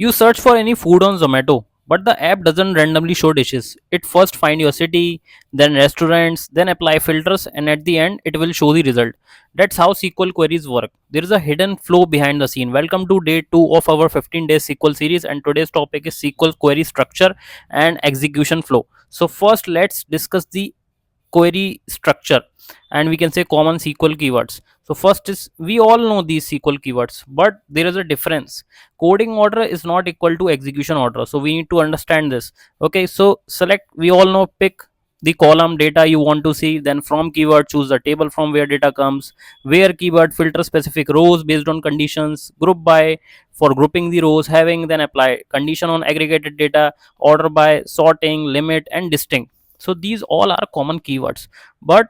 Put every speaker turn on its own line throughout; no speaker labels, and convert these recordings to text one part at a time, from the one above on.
You search for any food on Zomato, but the app doesn't randomly show dishes. It first find your city, then restaurants, then apply filters, and at the end it will show the result. That's how SQL queries work. There is a hidden flow behind the scene. Welcome to day 2 of our 15 days SQL series, and today's topic is SQL query structure and execution flow. So first let's discuss the query structure, and we can say common SQL keywords. So first is, we all know these SQL keywords, but there is a difference. Coding order is not equal to execution order, so we need to understand this. Okay, so select, we all know, pick the column data you want to see, then from keyword choose the table from where data comes, where keyword filter specific rows based on conditions, group by for grouping the rows, having, then apply condition on aggregated data, order by, sorting, limit, and distinct. So these all are common keywords, but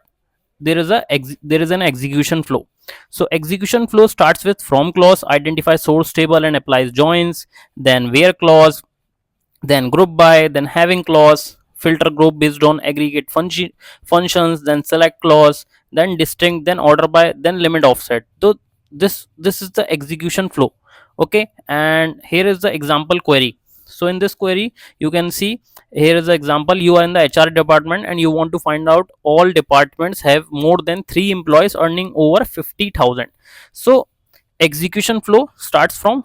there is an execution flow. So execution flow starts with from clause, identify source table and applies joins, then where clause, then group by, then having clause, filter group based on aggregate functions, then select clause, then distinct, then order by, then limit offset. So this is the execution flow. Okay, and here is the example query. So in this query you can see, here is the example. You are in the HR department and you want to find out all departments have more than 3 employees earning over 50,000. So execution flow starts from.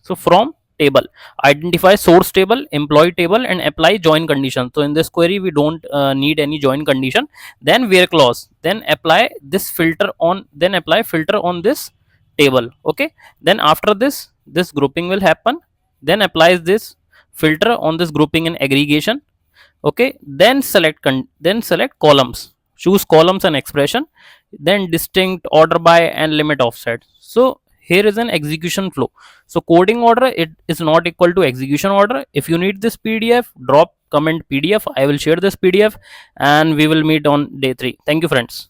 So from table, identify source table, employee table, and apply join condition. So in this query we don't need any join condition. Then where clause, then apply this filter on, then apply filter on this table. Okay, then after this grouping will happen, then applies this filter on this grouping and aggregation. Okay, then select columns, choose columns and expression, then distinct, order by, and limit offset. So here is an execution flow. So coding order, it is not equal to execution order. If you need this PDF, drop comment PDF, I will share this PDF, and we will meet on day 3. Thank you friends.